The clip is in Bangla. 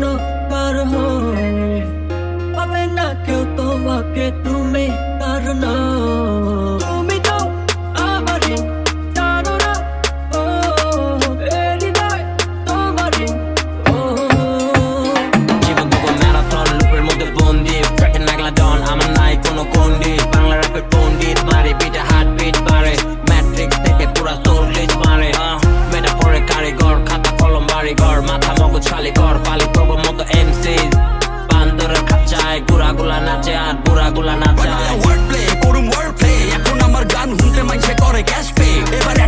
কোনো কারণ পাবে না কেউ তোমাকে, তুমি কারণ তুমি তো আমারই জানো না, ও এই হৃদয় তোমারই। ও জীবন তবু ম্যারাথন লুপের মধ্যে বন্দি, ট্র্যাকে নাগলা ডন আমার নাই কোনো কন্ডি। বাংলা র্যাপের পন্ডিত মারে বিটে হার্ট বিট বাড়ে, ম্যাট্রিক্স থেকে পুরা সোল গ্লিচ মারে। মেটাফোরে কারিগর, খাতা কলম বাড়িঘর, মাথা মগজ শালিঘর, পালি করবো মতো এমসি। বান্দরের খাঁচায় গুড়াগুলা নাচে আর বুড়াগুলা নাচায়। ওয়ার্ড প্লে করুম ওয়ার্ড প্লে, এখন আমার গান শুনতে মাইছে করে ক্যাশ পে। এবারে